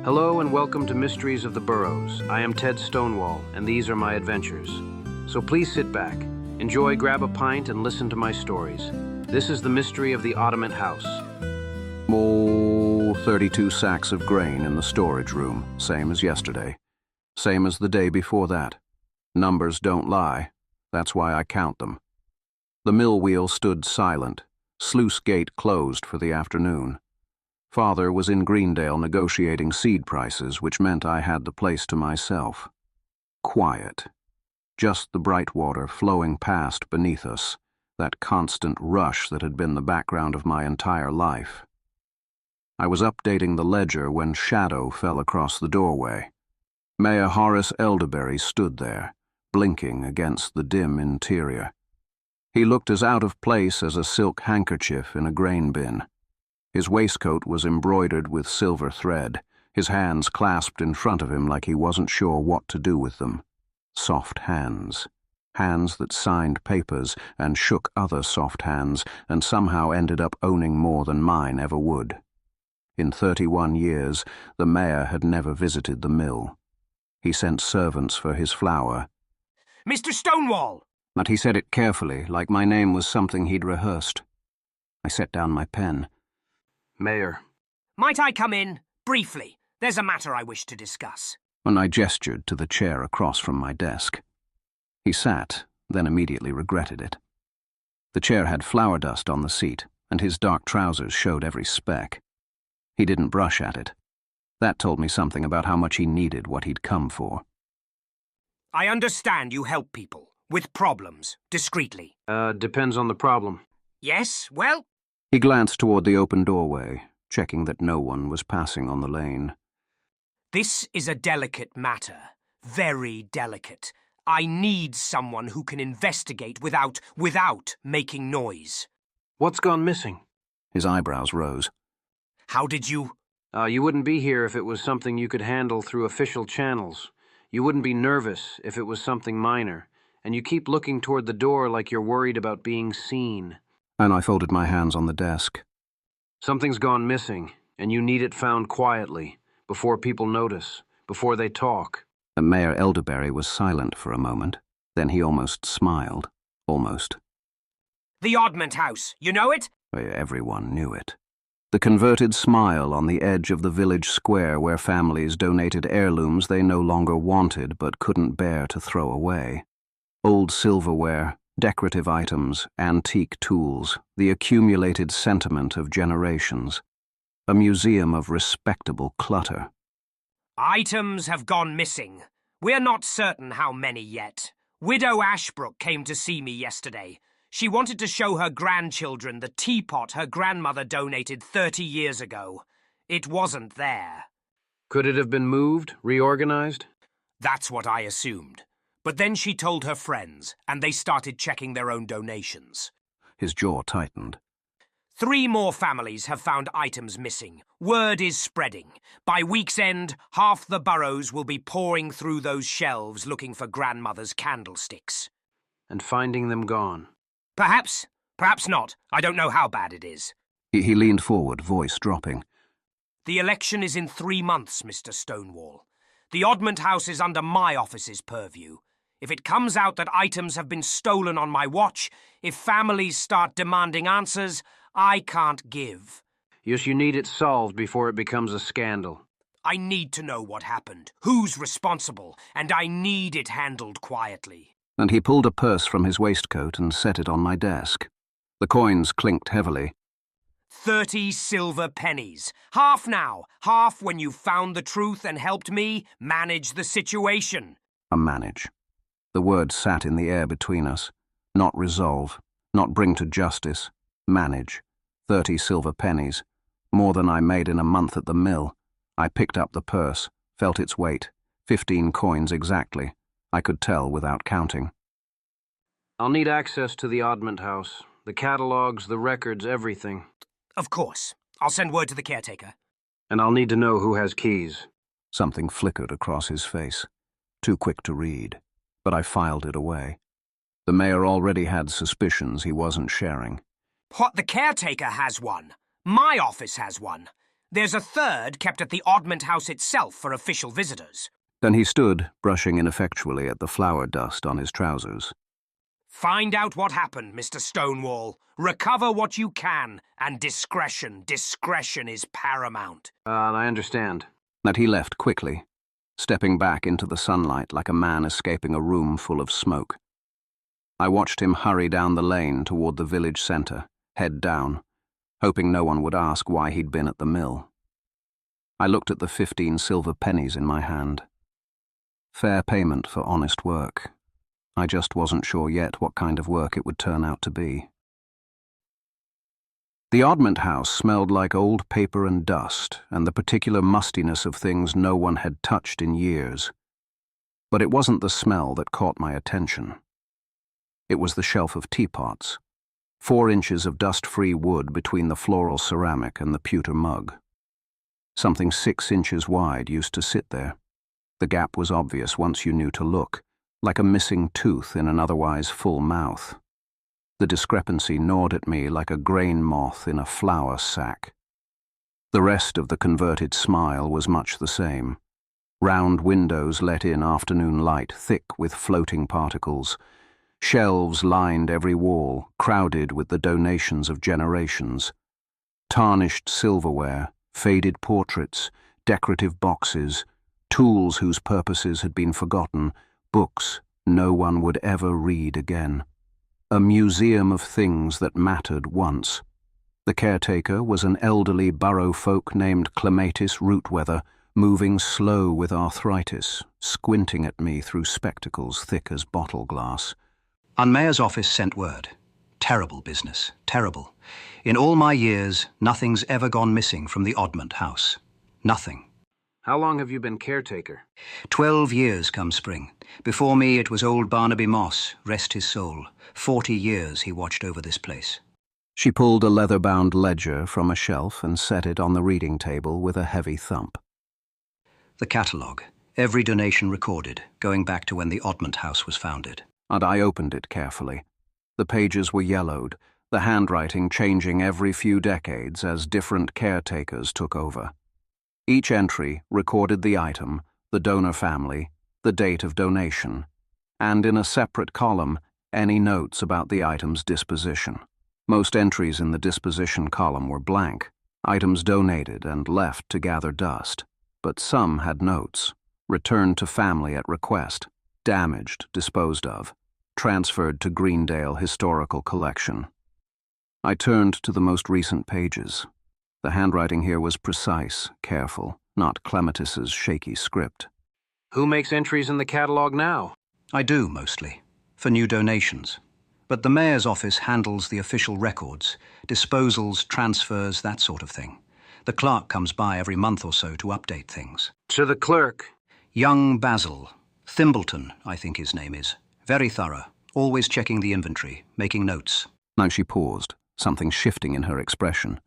Hello and welcome to Mysteries of the Burrows. I am Ted Stonewall, and these are my adventures. So please sit back, enjoy, grab a pint, and listen to my stories. This is the mystery of the Oddment House. 32 sacks of grain in the storage room, same as yesterday. Same as the day before that. Numbers don't lie. That's why I count them. The mill wheel stood silent, sluice gate closed for the afternoon. Father was in Greendale negotiating seed prices, which meant I had the place to myself. Quiet. Just the bright water flowing past beneath us, that constant rush that had been the background of my entire life. I was updating the ledger when shadow fell across the doorway. Mayor Horace Elderberry stood there, blinking against the dim interior. He looked as out of place as a silk handkerchief in a grain bin. His waistcoat was embroidered with silver thread, his hands clasped in front of him like he wasn't sure what to do with them. Soft hands. Hands that signed papers and shook other soft hands and somehow ended up owning more than mine ever would. In 31 years, the mayor had never visited the mill. He sent servants for his flour. Mr. Stonewall! But he said it carefully, like my name was something he'd rehearsed. I set down my pen. Mayor. Might I come in, briefly? There's a matter I wish to discuss. And I gestured to the chair across from my desk. He sat, then immediately regretted it. The chair had flour dust on the seat, and his dark trousers showed every speck. He didn't brush at it. That told me something about how much he needed what he'd come for. I understand you help people, with problems, discreetly. Depends on the problem. Yes, well? He glanced toward the open doorway, checking that no one was passing on the lane. This is a delicate matter. Very delicate. I need someone who can investigate without making noise. What's gone missing? His eyebrows rose. How did you... You wouldn't be here if it was something you could handle through official channels. You wouldn't be nervous if it was something minor. And you keep looking toward the door like you're worried about being seen. And I folded my hands on the desk. Something's gone missing, and you need it found quietly, before people notice, before they talk. Mayor Elderberry was silent for a moment. Then he almost smiled. Almost. The Oddment House, you know it? Everyone knew it. The converted smile on the edge of the village square where families donated heirlooms they no longer wanted but couldn't bear to throw away. Old silverware, decorative items, antique tools, the accumulated sentiment of generations. A museum of respectable clutter. Items have gone missing. We're not certain how many yet. Widow Ashbrook came to see me yesterday. She wanted to show her grandchildren the teapot her grandmother donated 30 years ago. It wasn't there. Could it have been moved, reorganized? That's what I assumed. But then she told her friends, and they started checking their own donations. His jaw tightened. 3 more families have found items missing. Word is spreading. By week's end, half the Burrows will be pouring through those shelves looking for grandmother's candlesticks. And finding them gone. Perhaps, perhaps not. I don't know how bad it is. He leaned forward, voice dropping. The election is in 3 months, Mr. Stonewall. The Oddment House is under my office's purview. If it comes out that items have been stolen on my watch, if families start demanding answers, I can't give. Yes, you need it solved before it becomes a scandal. I need to know what happened, who's responsible, and I need it handled quietly. And he pulled a purse from his waistcoat and set it on my desk. The coins clinked heavily. 30 silver pennies. Half now, half when you found the truth and helped me manage the situation. A manage. The word sat in the air between us. Not resolve, not bring to justice. Manage. 30 silver pennies. More than I made in a month at the mill. I picked up the purse, felt its weight. 15 coins exactly. I could tell without counting. I'll need access to the Oddment House. The catalogs, the records, everything. Of course. I'll send word to the caretaker. And I'll need to know who has keys. Something flickered across his face. Too quick to read. But I filed it away. The mayor already had suspicions he wasn't sharing. What, the caretaker has one? My office has one. There's a third kept at the Oddment House itself for official visitors. Then he stood, brushing ineffectually at the flour dust on his trousers. Find out what happened, Mr. Stonewall. Recover what you can, and discretion is paramount. I understand. That he left quickly, stepping back into the sunlight like a man escaping a room full of smoke. I watched him hurry down the lane toward the village centre, head down, hoping no one would ask why he'd been at the mill. I looked at the 15 silver pennies in my hand. Fair payment for honest work. I just wasn't sure yet what kind of work it would turn out to be. The Oddment House smelled like old paper and dust, and the particular mustiness of things no one had touched in years. But it wasn't the smell that caught my attention. It was the shelf of teapots, 4 inches of dust-free wood between the floral ceramic and the pewter mug. Something 6 inches wide used to sit there. The gap was obvious once you knew to look, like a missing tooth in an otherwise full mouth. The discrepancy gnawed at me like a grain moth in a flour sack. The rest of the converted smile was much the same. Round windows let in afternoon light thick with floating particles. Shelves lined every wall, crowded with the donations of generations. Tarnished silverware, faded portraits, decorative boxes, tools whose purposes had been forgotten, books no one would ever read again. A museum of things that mattered once. The caretaker was an elderly burrow folk named Clematis Rootweather, moving slow with arthritis, squinting at me through spectacles thick as bottle glass. Mayor's office sent word. Terrible business, terrible. In all my years, nothing's ever gone missing from the Oddment House. Nothing. How long have you been caretaker? 12 years come spring. Before me it was old Barnaby Moss, rest his soul. 40 years he watched over this place. She pulled a leather-bound ledger from a shelf and set it on the reading table with a heavy thump. The catalogue. Every donation recorded, going back to when the Oddment House was founded. And I opened it carefully. The pages were yellowed, the handwriting changing every few decades as different caretakers took over. Each entry recorded the item, the donor family, the date of donation, and in a separate column, any notes about the item's disposition. Most entries in the disposition column were blank, items donated and left to gather dust, but some had notes, returned to family at request, damaged, disposed of, transferred to Greendale Historical Collection. I turned to the most recent pages. The handwriting here was precise, careful, not Clematis's shaky script. Who makes entries in the catalogue now? I do, mostly, for new donations. But the mayor's office handles the official records, disposals, transfers, that sort of thing. The clerk comes by every month or so to update things. To the clerk. Young Basil. Thimbleton, I think his name is. Very thorough, always checking the inventory, making notes. Now she paused, something shifting in her expression.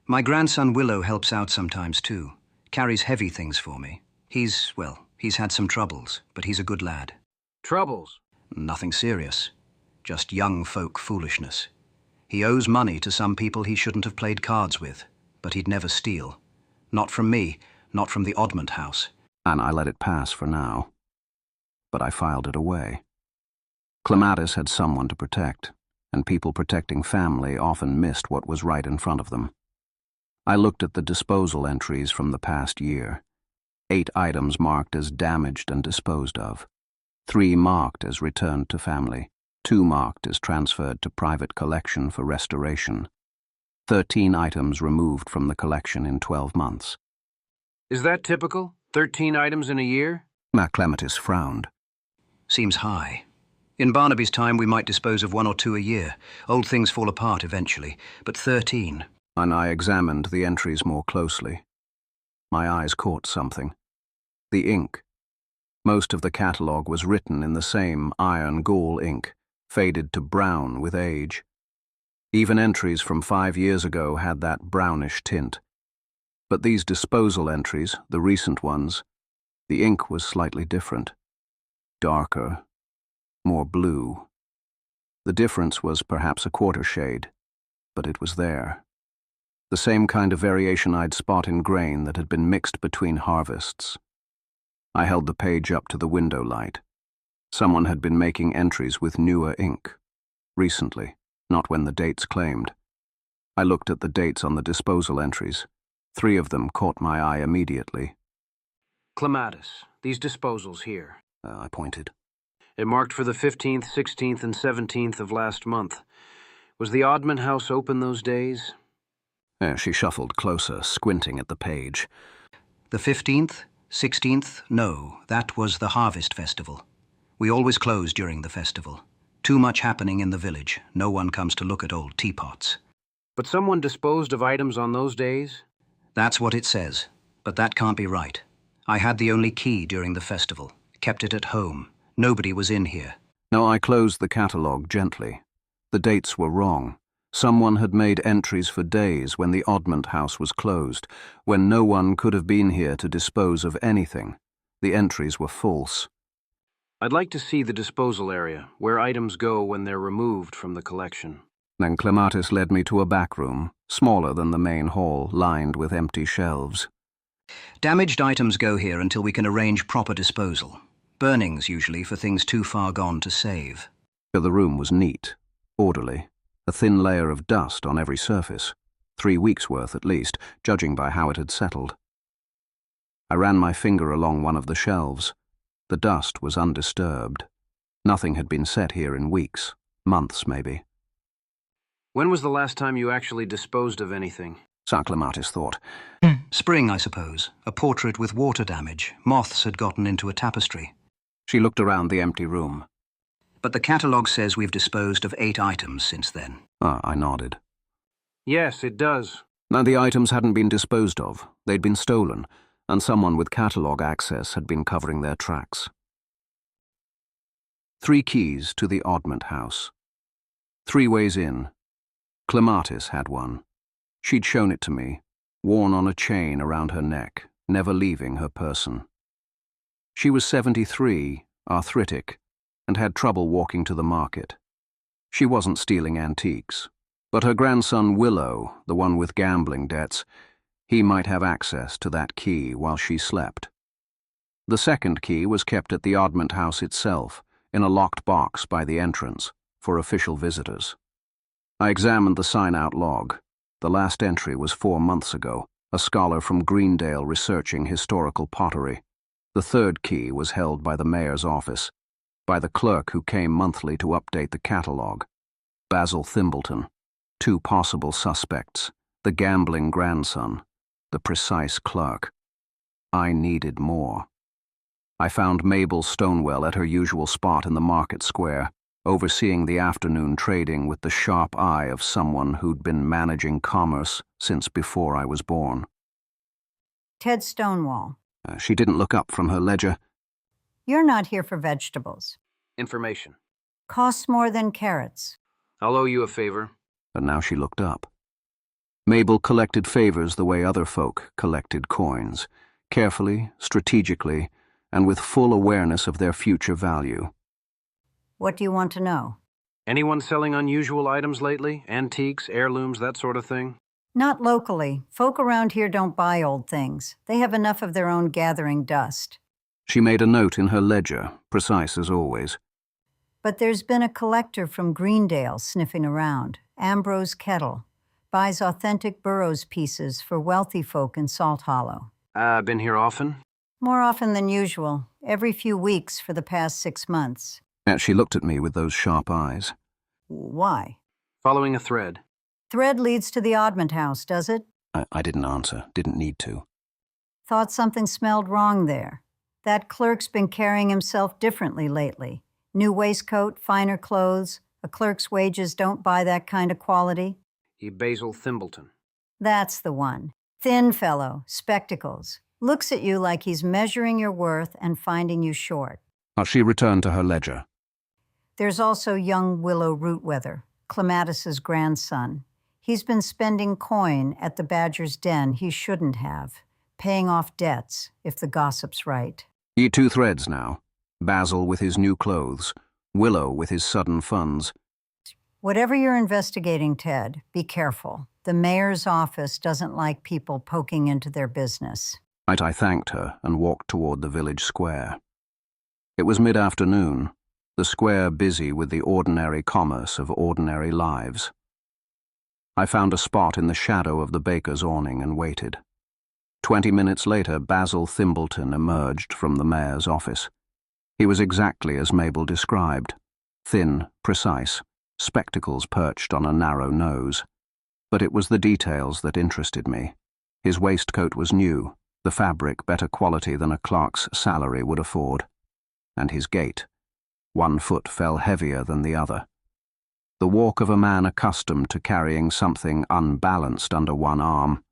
My grandson Willow helps out sometimes too. Carries heavy things for me. He's had some troubles, but he's a good lad. Troubles? Nothing serious. Just young folk foolishness. He owes money to some people he shouldn't have played cards with, but he'd never steal. Not from me, not from the Oddment House. And I let it pass for now. But I filed it away. Clematis had someone to protect, and people protecting family often missed what was right in front of them. I looked at the disposal entries from the past year. 8 items marked as damaged and disposed of. 3 marked as returned to family. 2 marked as transferred to private collection for restoration. 13 items removed from the collection in 12 months. Is that typical? 13 items in a year? Clematis frowned. Seems high. In Barnaby's time we might dispose of 1 or 2 a year. Old things fall apart eventually, but 13. And I examined the entries more closely. My eyes caught something. The ink. Most of the catalogue was written in the same iron gall ink, faded to brown with age. Even entries from 5 years ago had that brownish tint. But these disposal entries, the recent ones, the ink was slightly different. Darker, more blue. The difference was perhaps a quarter shade, but it was there. the same kind of variation I'd spot in grain that had been mixed between harvests. I held the page up to the window light. Someone had been making entries with newer ink. Recently, not when the dates claimed. I looked at the dates on the disposal entries. 3 of them caught my eye immediately. Clematis, these disposals here. I pointed. It marked for the 15th, 16th, and 17th of last month. Was the Oddment House open those days? She shuffled closer, squinting at the page. The 15th, 16th, no, that was the Harvest Festival. We always close during the festival. Too much happening in the village. No one comes to look at old teapots. But someone disposed of items on those days? That's what it says, but that can't be right. I had the only key during the festival, kept it at home. Nobody was in here. No, I closed the catalogue gently. The dates were wrong. Someone had made entries for days when the Oddment House was closed, when no one could have been here to dispose of anything. The entries were false. I'd like to see the disposal area, where items go when they're removed from the collection. Then Clematis led me to a back room, smaller than the main hall, lined with empty shelves. Damaged items go here until we can arrange proper disposal. Burnings, usually, for things too far gone to save. The room was neat, orderly, a thin layer of dust on every surface, 3 weeks' worth at least, judging by how it had settled. I ran my finger along one of the shelves. The dust was undisturbed. Nothing had been set here in weeks, months maybe. When was the last time you actually disposed of anything? Clematis thought. Spring, I suppose. A portrait with water damage. Moths had gotten into a tapestry. She looked around the empty room. But the catalogue says we've disposed of 8 items since then. I nodded. Yes, it does. Now, the items hadn't been disposed of. They'd been stolen, and someone with catalogue access had been covering their tracks. 3 keys to the Oddment House. 3 ways in. Clematis had one. She'd shown it to me, worn on a chain around her neck, never leaving her person. She was 73, arthritic, and had trouble walking to the market. She wasn't stealing antiques, but her grandson Willow, the one with gambling debts, he might have access to that key while she slept. The second key was kept at the Oddment House itself, in a locked box by the entrance, for official visitors. I examined the sign-out log. The last entry was 4 months ago, a scholar from Greendale researching historical pottery. The third key was held by the mayor's office, by the clerk who came monthly to update the catalogue. Basil Thimbleton. 2 possible suspects, the gambling grandson, the precise clerk. I needed more. I found Mabel Stonewall at her usual spot in the market square, overseeing the afternoon trading with the sharp eye of someone who'd been managing commerce since before I was born. Ted Stonewall. She didn't look up from her ledger. You're not here for vegetables. Information. Costs more than carrots. I'll owe you a favor. And now she looked up. Mabel collected favors the way other folk collected coins, carefully, strategically, and with full awareness of their future value. What do you want to know? Anyone selling unusual items lately? Antiques, heirlooms, that sort of thing? Not locally. Folk around here don't buy old things. They have enough of their own gathering dust. She made a note in her ledger, precise as always. But there's been a collector from Greendale sniffing around. Ambrose Kettle. Buys authentic Burrows pieces for wealthy folk in Salt Hollow. Been here often? More often than usual. Every few weeks for the past 6 months. She looked at me with those sharp eyes. Why? Following a thread. Thread leads to the Oddment House, does it? I didn't answer, didn't need to. Thought something smelled wrong there. That clerk's been carrying himself differently lately. New waistcoat, finer clothes. A clerk's wages don't buy that kind of quality. Basil Thimbleton. That's the one. Thin fellow, spectacles. Looks at you like he's measuring your worth and finding you short. She returned to her ledger. There's also young Willow Rootweather, Clematis's grandson. He's been spending coin at the Badger's Den he shouldn't have, paying off debts, if the gossip's right. 2 threads now. Basil with his new clothes, Willow with his sudden funds. Whatever you're investigating, Ted, be careful. The mayor's office doesn't like people poking into their business. I thanked her and walked toward the village square. It was mid-afternoon, the square busy with the ordinary commerce of ordinary lives. I found a spot in the shadow of the baker's awning and waited. 20 minutes later, Basil Thimbleton emerged from the mayor's office. He was exactly as Mabel described. Thin, precise, spectacles perched on a narrow nose. But it was the details that interested me. His waistcoat was new, the fabric better quality than a clerk's salary would afford. And his gait. One foot fell heavier than the other. The walk of a man accustomed to carrying something unbalanced under one arm.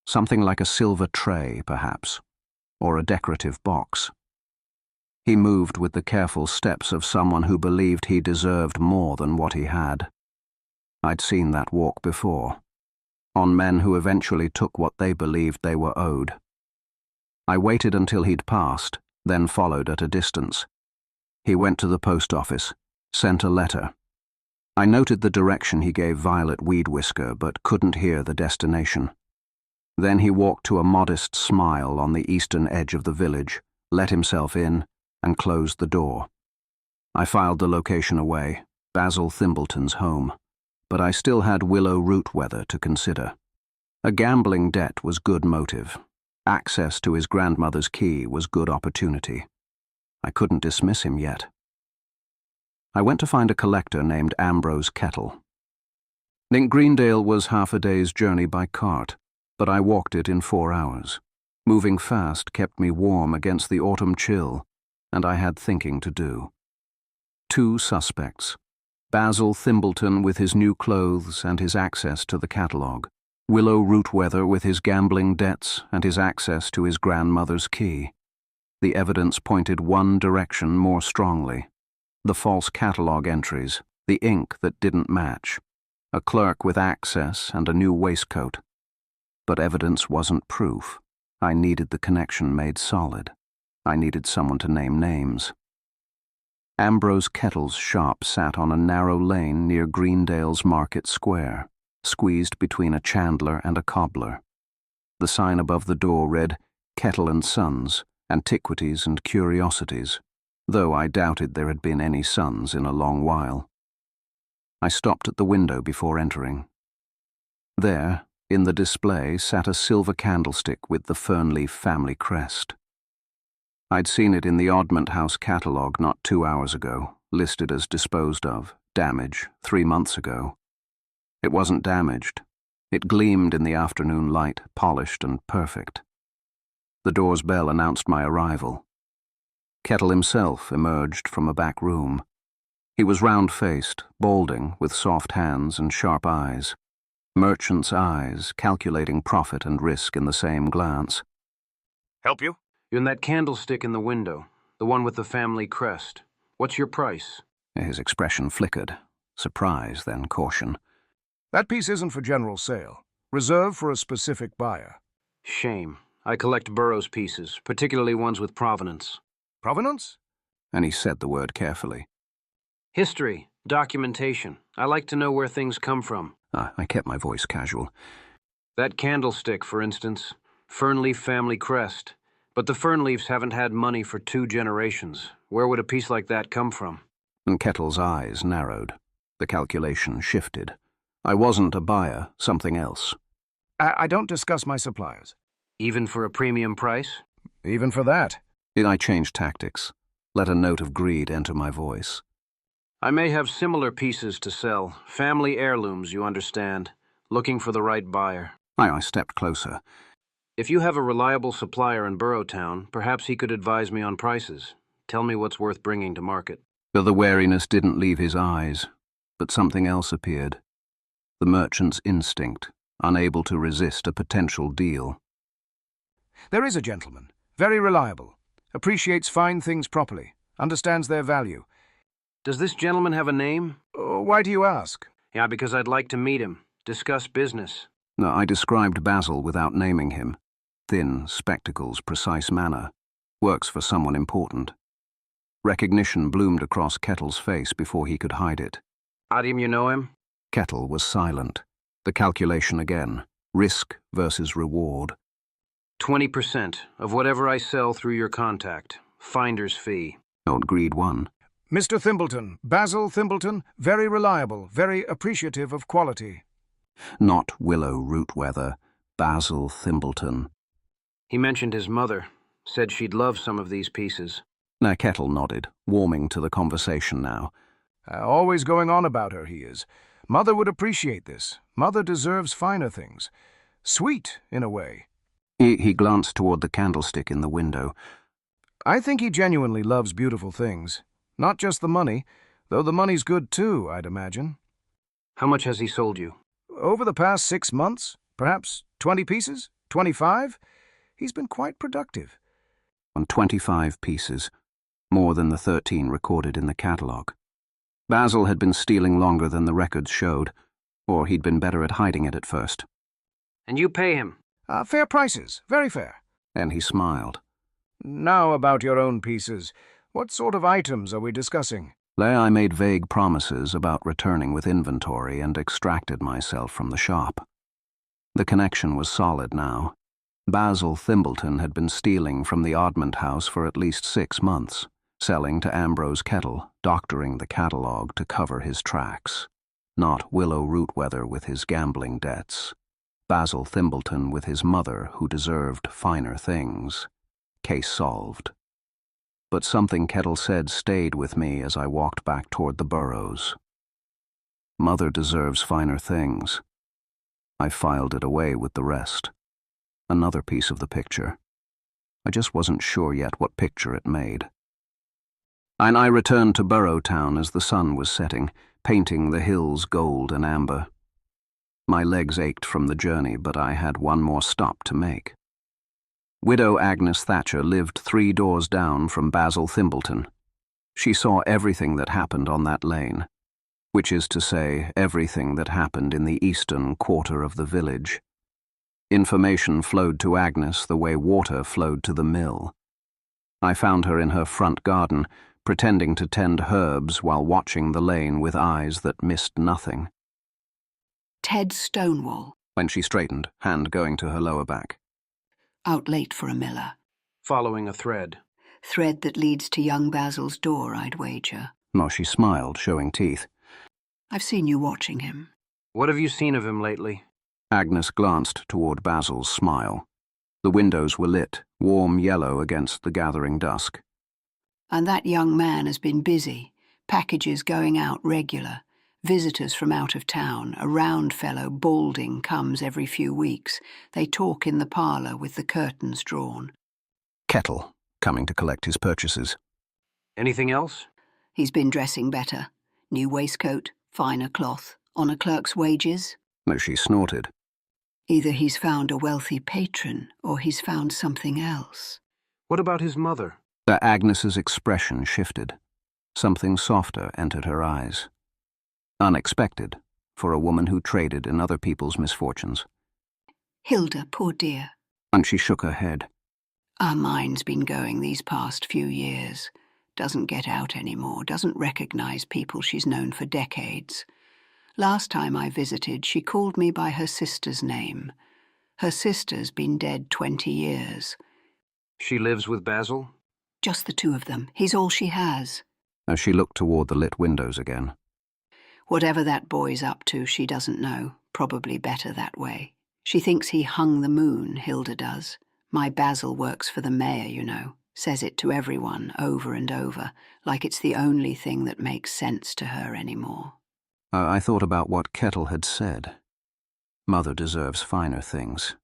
Something like a silver tray, perhaps, or a decorative box. He moved with the careful steps of someone who believed he deserved more than what he had. I'd seen that walk before, on men who eventually took what they believed they were owed. I waited until he'd passed, then followed at a distance. He went to the post office, sent a letter. I noted the direction he gave Violet Weed Whisker, but couldn't hear the destination. Then he walked to a modest smile on the eastern edge of the village, let himself in, and closed the door. I filed the location away, Basil Thimbleton's home, but I still had Willow Rootweather to consider. A gambling debt was good motive. Access to his grandmother's key was good opportunity. I couldn't dismiss him yet. I went to find a collector named Ambrose Kettle. Greendale was half a day's journey by cart, but I walked it in 4 hours. Moving fast kept me warm against the autumn chill, and I had thinking to do. 2 suspects. Basil Thimbleton with his new clothes and his access to the catalogue. Willow Rootweather with his gambling debts and his access to his grandmother's key. The evidence pointed one direction more strongly. The false catalogue entries, the ink that didn't match. A clerk with access and a new waistcoat. But evidence wasn't proof. I needed the connection made solid. I needed someone to name names. Ambrose Kettle's shop sat on a narrow lane near Greendale's Market Square, squeezed between a chandler and a cobbler. The sign above the door read, Kettle and Sons, Antiquities and Curiosities, though I doubted there had been any sons in a long while. I stopped at the window before entering. There, in the display, sat a silver candlestick with the Fernleaf family crest. I'd seen it in the Oddment House catalogue not 2 hours ago, listed as disposed of, damage, 3 months ago. It wasn't damaged. It gleamed in the afternoon light, polished and perfect. The door's bell announced my arrival. Kettle himself emerged from a back room. He was round-faced, balding, with soft hands and sharp eyes. Merchant's eyes, calculating profit and risk in the same glance. Help you? You're in that candlestick in the window, the one with the family crest. What's your price? His expression flickered. Surprise, then caution. That piece isn't for general sale. Reserved for a specific buyer. Shame. I collect Burrows pieces, particularly ones with provenance. Provenance? And he said the word carefully. History, documentation. I like to know where things come from. I kept my voice casual. That candlestick, for instance. Fernleaf family crest. But the Fernleafs haven't had money for 2 generations. Where would a piece like that come from? And Kettle's eyes narrowed. The calculation shifted. I wasn't a buyer, something else. I don't discuss my suppliers. Even for a premium price? Even for that. I changed tactics. Let a note of greed enter my voice. I may have similar pieces to sell. Family heirlooms, you understand. Looking for the right buyer. I stepped closer. If you have a reliable supplier in Burrowtown, perhaps he could advise me on prices. Tell me what's worth bringing to market. The wariness didn't leave his eyes, but something else appeared. The merchant's instinct, unable to resist a potential deal. There is a gentleman. Very reliable. Appreciates fine things properly. Understands their value. Does this gentleman have a name? Why do you ask? Yeah, because I'd like to meet him. Discuss business. No, I described Basil without naming him. Thin, spectacles, precise manner. Works for someone important. Recognition bloomed across Kettle's face before he could hide it. Adim, you know him? Kettle was silent. The calculation again. Risk versus reward. 20% of whatever I sell through your contact. Finder's fee. Old Greed 1. Mr. Thimbleton, Basil Thimbleton, very reliable, very appreciative of quality. Not Willow Rootweather. Basil Thimbleton. He mentioned his mother. Said she'd love some of these pieces. Kettle nodded, warming to the conversation now. Always going on about her, he is. Mother would appreciate this. Mother deserves finer things. Sweet, in a way. He glanced toward the candlestick in the window. I think he genuinely loves beautiful things. Not just the money, though the money's good too, I'd imagine. How much has he sold you? Over the past 6 months, perhaps 20 pieces? 25? He's been quite productive. On 25 pieces, more than the 13 recorded in the catalogue. Basil had been stealing longer than the records showed, or he'd been better at hiding it at first. And you pay him? Fair prices, very fair. And he smiled. Now about your own pieces. What sort of items are we discussing? I made vague promises about returning with inventory and extracted myself from the shop. The connection was solid now. Basil Thimbleton had been stealing from the Oddment House for at least 6 months, selling to Ambrose Kettle, doctoring the catalogue to cover his tracks. Not Willow Rootweather with his gambling debts. Basil Thimbleton with his mother who deserved finer things. Case solved. But something Kettle said stayed with me as I walked back toward the Burrows. Mother deserves finer things. I filed it away with the rest. Another piece of the picture. I just wasn't sure yet what picture it made. And I returned to Burrowtown as the sun was setting, painting the hills gold and amber. My legs ached from the journey, but I had one more stop to make. Widow Agnes Thatcher lived 3 doors down from Basil Thimbleton. She saw everything that happened on that lane, which is to say, everything that happened in the eastern quarter of the village. Information flowed to Agnes the way water flowed to the mill. I found her in her front garden, pretending to tend herbs while watching the lane with eyes that missed nothing. Ted Stonewall. When she straightened, hand going to her lower back. Out late for a miller. Following a thread. Thread that leads to young Basil's door, I'd wager. She smiled, showing teeth. I've seen you watching him. What have you seen of him lately? Agnes glanced toward Basil's smile. The windows were lit, warm yellow against the gathering dusk. And that young man has been busy. Packages going out regular. Visitors from out of town. A round fellow, balding, comes every few weeks. They talk in the parlour with the curtains drawn. Kettle, coming to collect his purchases. Anything else? He's been dressing better. New waistcoat, finer cloth. On a clerk's wages. She snorted. Either he's found a wealthy patron, or he's found something else. What about his mother? Agnes's expression shifted. Something softer entered her eyes. Unexpected, for a woman who traded in other people's misfortunes. Hilda, poor dear. And she shook her head. Our mind's been going these past few years. Doesn't get out anymore, doesn't recognize people she's known for decades. Last time I visited, she called me by her sister's name. Her sister's been dead 20 years. She lives with Basil? Just the 2 of them. He's all she has. As she looked toward the lit windows again. Whatever that boy's up to, she doesn't know. Probably better that way. She thinks he hung the moon, Hilda does. My Basil works for the mayor, you know. Says it to everyone, over and over, like it's the only thing that makes sense to her anymore. I thought about what Kettle had said. Mother deserves finer things.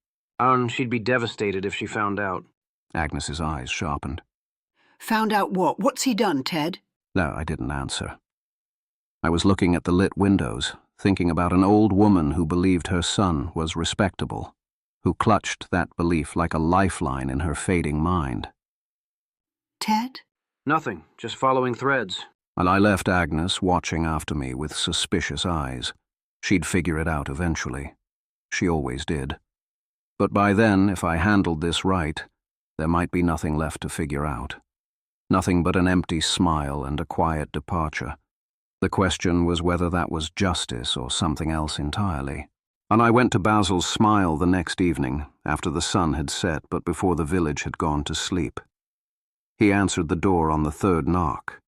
She'd be devastated if she found out. Agnes's eyes sharpened. Found out what? What's he done, Ted? No, I didn't answer. I was looking at the lit windows, thinking about an old woman who believed her son was respectable, who clutched that belief like a lifeline in her fading mind. Ted? Nothing, just following threads. And I left Agnes watching after me with suspicious eyes. She'd figure it out eventually. She always did. But by then, if I handled this right, there might be nothing left to figure out. Nothing but an empty smile and a quiet departure. The question was whether that was justice or something else entirely. And I went to Basil's smile the next evening, after the sun had set but before the village had gone to sleep. He answered the door on the third knock.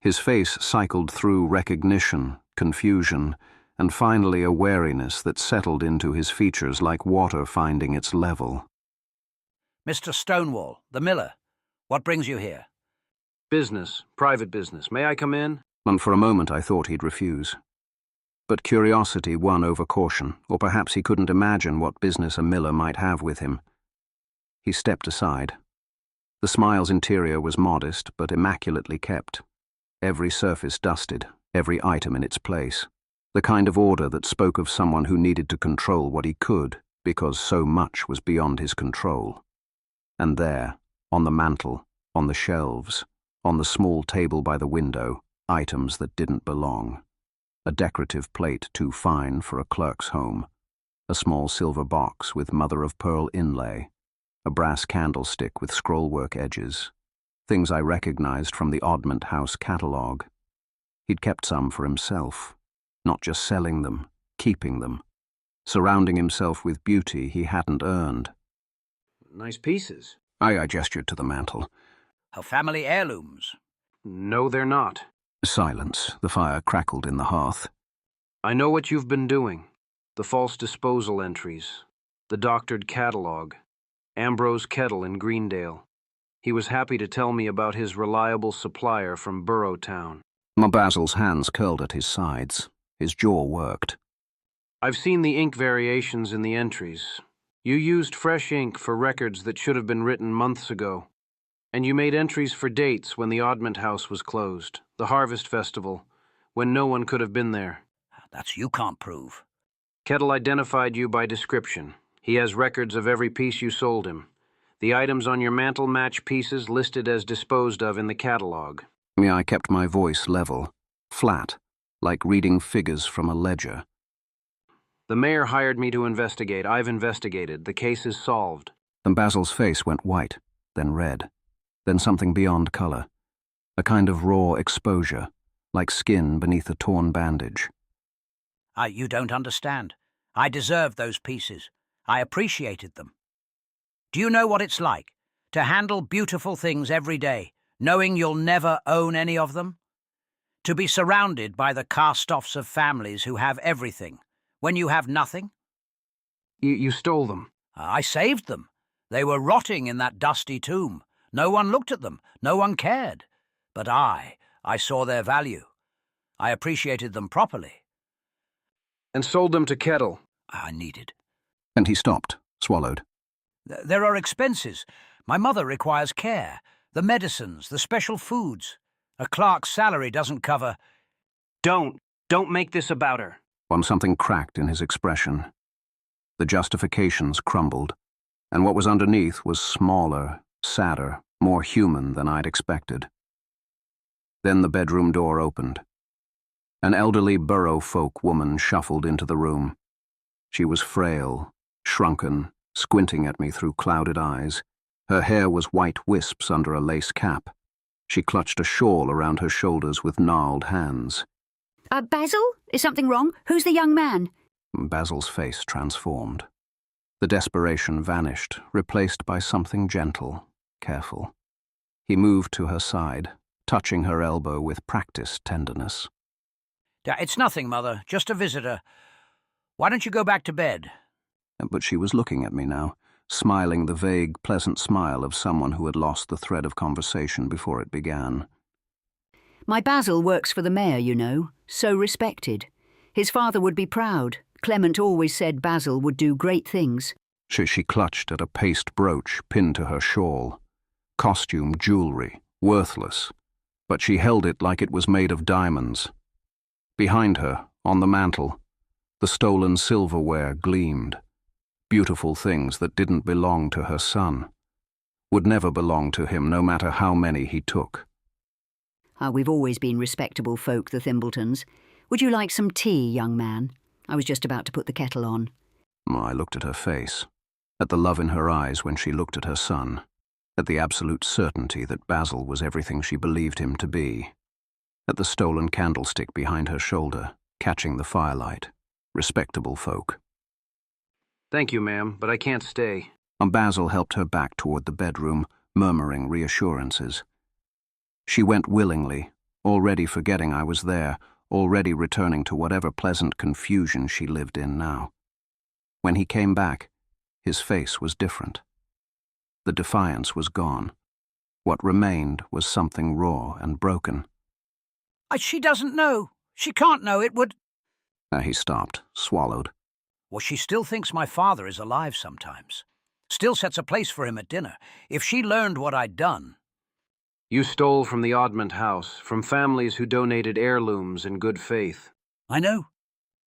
His face cycled through recognition, confusion, and finally a wariness that settled into his features like water finding its level. Mr. Stonewall, the miller, what brings you here? Business, private business. May I come in? And for a moment I thought he'd refuse. But curiosity won over caution, or perhaps he couldn't imagine what business a miller might have with him. He stepped aside. The smile's interior was modest but immaculately kept. Every surface dusted, every item in its place. The kind of order that spoke of someone who needed to control what he could, because so much was beyond his control. And there, on the mantle, on the shelves, on the small table by the window, items that didn't belong. A decorative plate too fine for a clerk's home, a small silver box with mother-of-pearl inlay, a brass candlestick with scrollwork edges, things I recognized from the Oddment House catalogue. He'd kept some for himself, not just selling them, keeping them, surrounding himself with beauty he hadn't earned. Nice pieces. I gestured to the mantle. Her family heirlooms. No, they're not. Silence. The fire crackled in the hearth. I know what you've been doing. The false disposal entries. The doctored catalogue. Ambrose kettle in Greendale. He was happy to tell me about his reliable supplier from Burrows town. Basil's hands curled at his sides. His jaw worked. I've seen the ink variations in the entries. You used fresh ink for records that should have been written months ago. And you made entries for dates when the Oddment House was closed, the Harvest Festival, when no one could have been there. That's you can't prove. Kettle identified you by description. He has records of every piece you sold him. The items on your mantle match pieces listed as disposed of in the catalogue. I kept my voice level, flat, like reading figures from a ledger. The mayor hired me to investigate. I've investigated. The case is solved. And Basil's face went white, then red, then something beyond color. A kind of raw exposure, like skin beneath a torn bandage. You don't understand. I deserved those pieces. I appreciated them. Do you know what it's like to handle beautiful things every day, knowing you'll never own any of them? To be surrounded by the cast-offs of families who have everything, when you have nothing? You stole them. I saved them. They were rotting in that dusty tomb. No one looked at them. No one cared. But I saw their value. I appreciated them properly. And sold them to Kettle. I needed. And he stopped, swallowed. There are expenses. My mother requires care. The medicines, the special foods. A clerk's salary doesn't cover... Don't make this about her. Something cracked in his expression. The justifications crumbled, and what was underneath was smaller, sadder, more human than I'd expected. Then the bedroom door opened. An elderly Burrow folk woman shuffled into the room. She was frail, shrunken, squinting at me through clouded eyes. Her hair was white wisps under a lace cap. She clutched a shawl around her shoulders with gnarled hands. Basil? Is something wrong? Who's the young man? Basil's face transformed. The desperation vanished, replaced by something gentle, careful. He moved to her side, touching her elbow with practiced tenderness. It's nothing, Mother. Just a visitor. Why don't you go back to bed? But she was looking at me now, smiling the vague, pleasant smile of someone who had lost the thread of conversation before it began. My Basil works for the mayor, you know, so respected. His father would be proud. Clement always said Basil would do great things. She clutched at a paste brooch pinned to her shawl. Costume jewelry, worthless, but she held it like it was made of diamonds. Behind her, on the mantle, the stolen silverware gleamed. Beautiful things that didn't belong to her son. Would never belong to him, no matter how many he took. We've always been respectable folk, the Thimbletons. Would you like some tea, young man? I was just about to put the kettle on. I looked at her face, at the love in her eyes when she looked at her son, at the absolute certainty that Basil was everything she believed him to be, at the stolen candlestick behind her shoulder, catching the firelight. Respectable folk, Thank you, ma'am, but I can't stay. Basil helped her back toward the bedroom, murmuring reassurances. She went willingly, already forgetting I was there, already returning to whatever pleasant confusion she lived in now. When he came back, his face was different. The defiance was gone. What remained was something raw and broken. She doesn't know. She can't know. It would... He stopped, swallowed. Well, she still thinks my father is alive sometimes. Still sets a place for him at dinner. If she learned what I'd done... You stole from the Oddment House, from families who donated heirlooms in good faith. I know.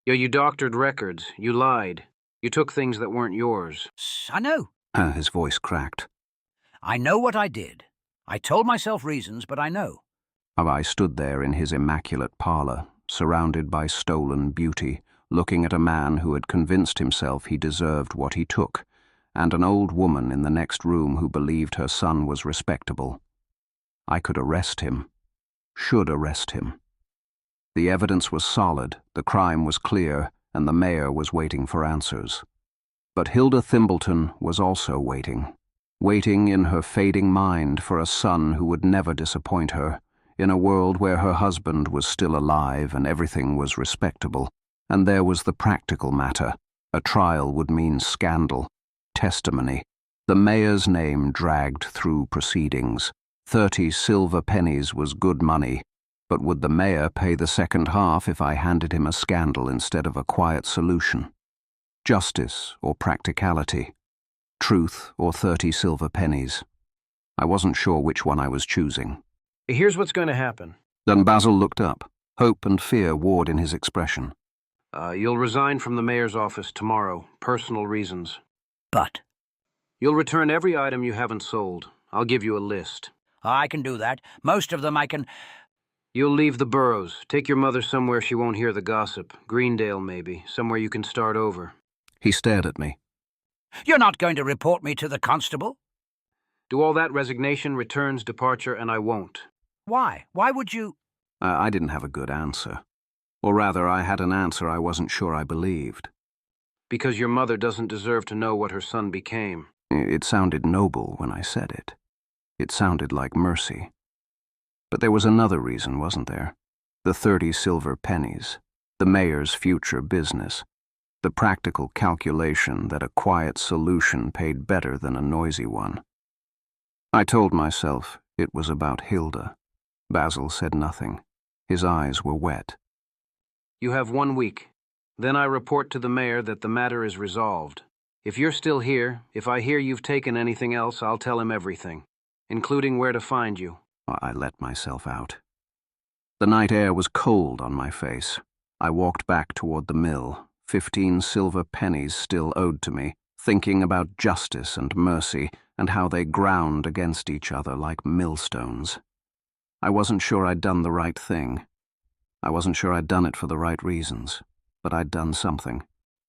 You doctored records. You lied. You took things that weren't yours. I know. His voice cracked. I know what I did. I told myself reasons, but I know. I stood there in his immaculate parlor, surrounded by stolen beauty, looking at a man who had convinced himself he deserved what he took, and an old woman in the next room who believed her son was respectable. I could arrest him. Should arrest him. The evidence was solid, the crime was clear, and the mayor was waiting for answers. But Hilda Thimbleton was also waiting. Waiting in her fading mind for a son who would never disappoint her, in a world where her husband was still alive and everything was respectable. And there was the practical matter. A trial would mean scandal, testimony. The mayor's name dragged through proceedings. 30 silver pennies was good money, but would the mayor pay the second half if I handed him a scandal instead of a quiet solution? Justice or practicality? Truth or 30 silver pennies? I wasn't sure which one I was choosing. Here's what's going to happen. Then Basil looked up. Hope and fear warred in his expression. You'll resign from the mayor's office tomorrow, personal reasons. But... You'll return every item you haven't sold. I'll give you a list. I can do that. Most of them I can... You'll leave the Burrows. Take your mother somewhere she won't hear the gossip. Greendale, maybe. Somewhere you can start over. He stared at me. You're not going to report me to the constable? Do all that resignation, returns, departure, and I won't. Why? Why would you... I didn't have a good answer. Or rather, I had an answer I wasn't sure I believed. Because your mother doesn't deserve to know what her son became. It sounded noble when I said it. It sounded like mercy. But there was another reason, wasn't there? The 30 silver pennies, the mayor's future business, the practical calculation that a quiet solution paid better than a noisy one. I told myself it was about Hilda. Basil said nothing. His eyes were wet. You have 1 week. Then I report to the mayor that the matter is resolved. If you're still here, if I hear you've taken anything else, I'll tell him everything, including where to find you. I let myself out. The night air was cold on my face. I walked back toward the mill, 15 silver pennies still owed to me, thinking about justice and mercy and how they ground against each other like millstones. I wasn't sure I'd done the right thing. I wasn't sure I'd done it for the right reasons, but I'd done something.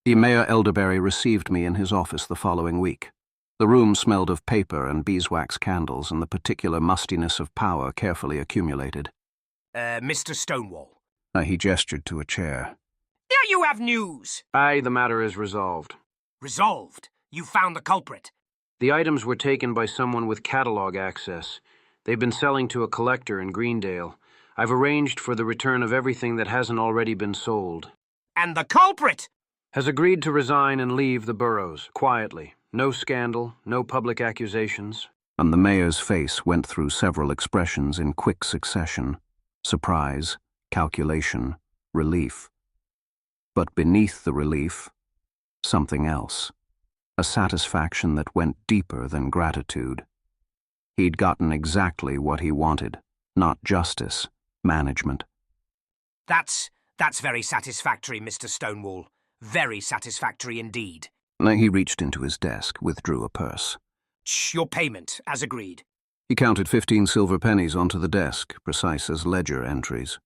Mayor Elderberry received me in his office the following week. The room smelled of paper and beeswax candles and the particular mustiness of power carefully accumulated. Mr. Stonewall. He gestured to a chair. There you have news! Aye, the matter is resolved. Resolved? You found the culprit? The items were taken by someone with catalog access. They've been selling to a collector in Greendale. I've arranged for the return of everything that hasn't already been sold. And the culprit? Has agreed to resign and leave the Burrows, quietly. No scandal, no public accusations. And the mayor's face went through several expressions in quick succession. Surprise, calculation, relief. But beneath the relief, something else. A satisfaction that went deeper than gratitude. He'd gotten exactly what he wanted. Not justice, management. That's very satisfactory, Mr. Stonewall. Very satisfactory indeed. He reached into his desk, withdrew a purse. Your payment, as agreed. He counted 15 silver pennies onto the desk, precise as ledger entries.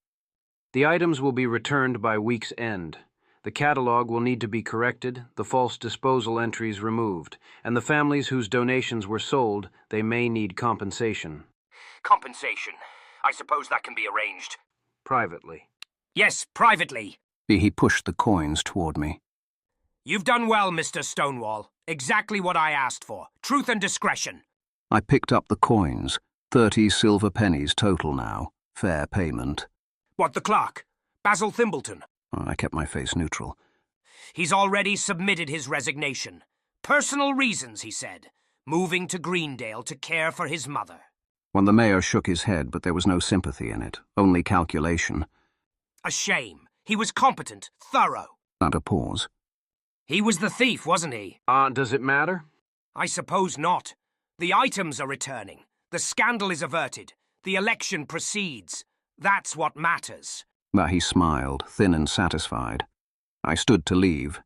The items will be returned by week's end. The catalog will need to be corrected, the false disposal entries removed, and the families whose donations were sold, they may need compensation. Compensation. I suppose that can be arranged. Privately. Yes, privately. He pushed the coins toward me. You've done well, Mr. Stonewall. Exactly what I asked for. Truth and discretion. I picked up the coins, 30 silver pennies total now, fair payment. What, the clerk? Basil Thimbleton? I kept my face neutral. He's already submitted his resignation. Personal reasons, he said. Moving to Greendale to care for his mother. When the mayor shook his head, but there was no sympathy in it, only calculation. A shame. He was competent, thorough. And a pause. He was the thief, wasn't he? Does it matter? I suppose not. The items are returning. The scandal is averted. The election proceeds. That's what matters. But he smiled, thin and satisfied. I stood to leave.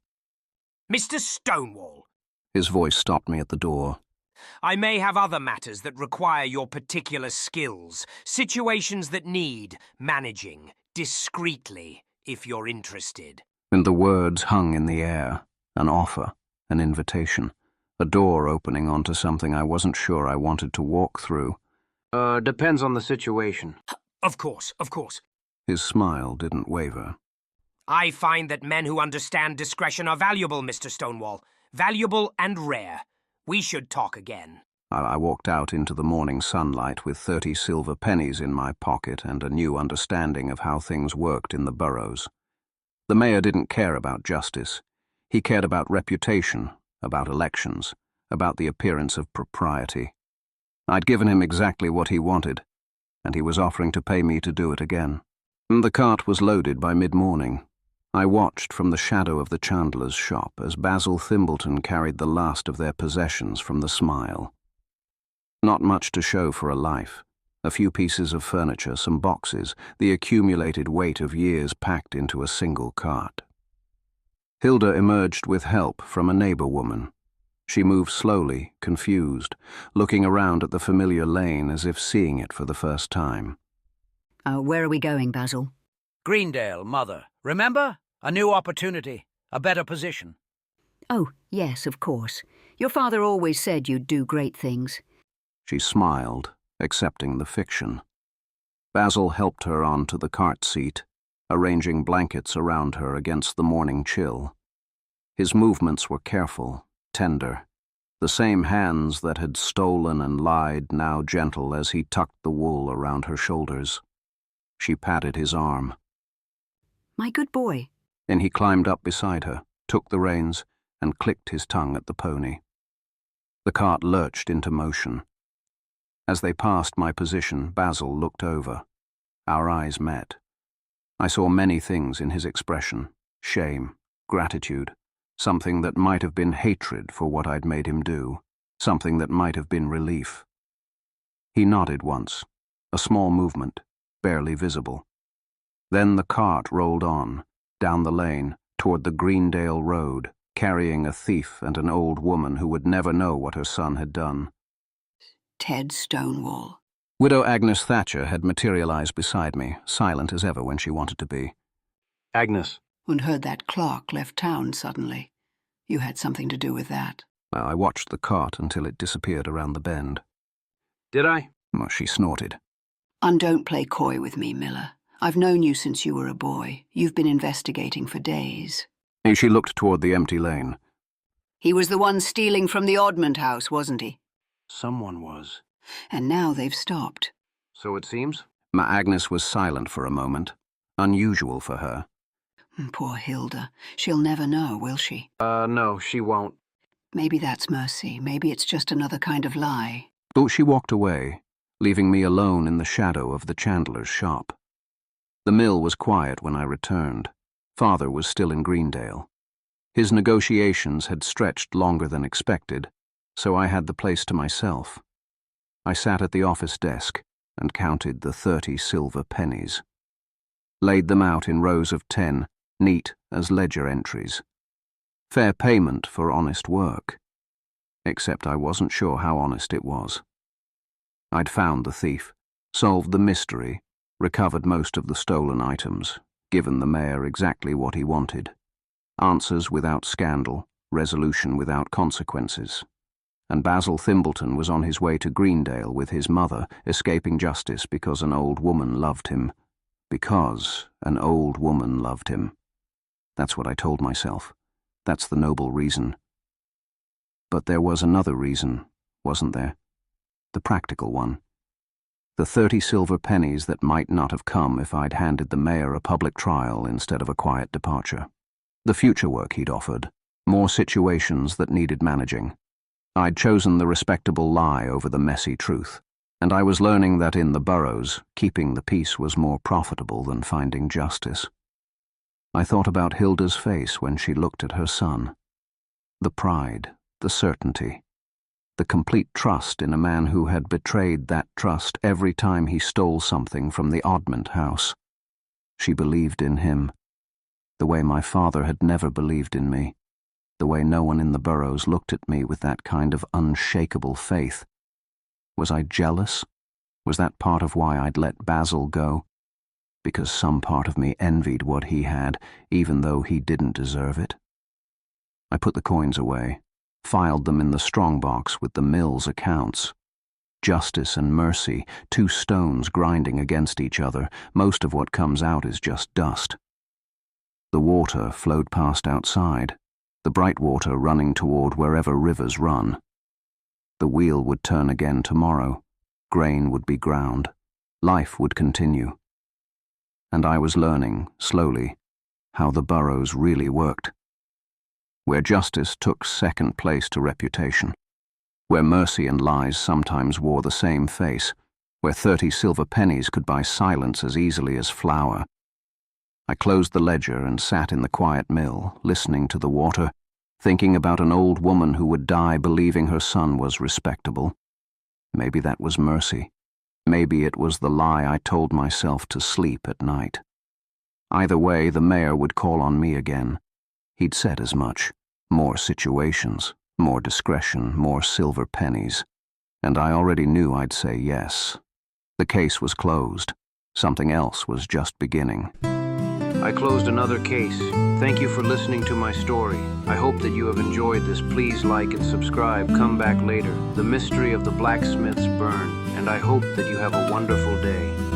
Mr. Stonewall. His voice stopped me at the door. I may have other matters that require your particular skills, situations that need managing discreetly, if you're interested. And the words hung in the air, an offer, an invitation, a door opening onto something I wasn't sure I wanted to walk through. Depends on the situation. Of course, of course. His smile didn't waver. I find that men who understand discretion are valuable, Mr. Stonewall. Valuable and rare. We should talk again. I walked out into the morning sunlight with 30 silver pennies in my pocket and a new understanding of how things worked in the Burrows. The mayor didn't care about justice. He cared about reputation, about elections, about the appearance of propriety. I'd given him exactly what he wanted, and he was offering to pay me to do it again. The cart was loaded by mid-morning. I watched from the shadow of the chandler's shop as Basil Thimbleton carried the last of their possessions from the Smile. Not much to show for a life. A few pieces of furniture, some boxes, the accumulated weight of years packed into a single cart. Hilda emerged with help from a neighbor woman. She moved slowly, confused, looking around at the familiar lane as if seeing it for the first time. Where are we going, Basil? Greendale, Mother. Remember? A new opportunity. A better position. Oh, yes, of course. Your father always said you'd do great things. She smiled, accepting the fiction. Basil helped her onto the cart seat, arranging blankets around her against the morning chill. His movements were careful, tender, the same hands that had stolen and lied now gentle as he tucked the wool around her shoulders. She patted his arm. My good boy. Then he climbed up beside her, took the reins, and clicked his tongue at the pony. The cart lurched into motion. As they passed my position, Basil looked over. Our eyes met. I saw many things in his expression: shame, gratitude, something that might have been hatred for what I'd made him do, something that might have been relief. He nodded once, a small movement, barely visible. Then the cart rolled on, down the lane, toward the Greendale road, carrying a thief and an old woman who would never know what her son had done. Ted Stonewall. Widow Agnes Thatcher had materialized beside me, silent as ever when she wanted to be. Agnes. And heard that clerk left town suddenly. You had something to do with that. I watched the cart until it disappeared around the bend. Did I? Well, she snorted. And don't play coy with me, Miller. I've known you since you were a boy. You've been investigating for days. She looked toward the empty lane. He was the one stealing from the Oddment House, wasn't he? Someone was. And now they've stopped. So it seems? Agnes was silent for a moment, unusual for her. Poor Hilda. She'll never know, will she? No, she won't. Maybe that's mercy. Maybe it's just another kind of lie. But she walked away, leaving me alone in the shadow of the chandler's shop. The mill was quiet when I returned. Father was still in Greendale. His negotiations had stretched longer than expected, so I had the place to myself. I sat at the office desk and counted the 30 silver pennies. Laid them out in rows of 10, neat as ledger entries. Fair payment for honest work. Except I wasn't sure how honest it was. I'd found the thief, solved the mystery, recovered most of the stolen items, given the mayor exactly what he wanted. Answers without scandal, resolution without consequences. And Basil Thimbleton was on his way to Greendale with his mother, escaping justice because an old woman loved him. Because an old woman loved him. That's what I told myself. That's the noble reason. But there was another reason, wasn't there? The practical one. The 30 silver pennies that might not have come if I'd handed the mayor a public trial instead of a quiet departure. The future work he'd offered. More situations that needed managing. I'd chosen the respectable lie over the messy truth, and I was learning that in the Burrows, keeping the peace was more profitable than finding justice. I thought about Hilda's face when she looked at her son. The pride, the certainty, the complete trust in a man who had betrayed that trust every time he stole something from the Oddment House. She believed in him, the way my father had never believed in me, the way no one in the Burrows looked at me with that kind of unshakable faith. Was I jealous? Was that part of why I'd let Basil go? Because some part of me envied what he had, even though he didn't deserve it? I put the coins away, filed them in the strongbox with the mill's accounts. Justice and mercy, two stones grinding against each other, most of what comes out is just dust. The water flowed past outside, the bright water running toward wherever rivers run. The wheel would turn again tomorrow, grain would be ground, life would continue. And I was learning, slowly, how the Burrows really worked. Where justice took second place to reputation, where mercy and lies sometimes wore the same face, where 30 silver pennies could buy silence as easily as flour. I closed the ledger and sat in the quiet mill, listening to the water, thinking about an old woman who would die believing her son was respectable. Maybe that was mercy. Maybe it was the lie I told myself to sleep at night. Either way, the mayor would call on me again. He'd said as much. More situations, more discretion, more silver pennies. And I already knew I'd say yes. The case was closed. Something else was just beginning. I closed another case. Thank you for listening to my story. I hope that you have enjoyed this. Please like and subscribe. Come back later. The mystery of the blacksmith's burn. And I hope that you have a wonderful day.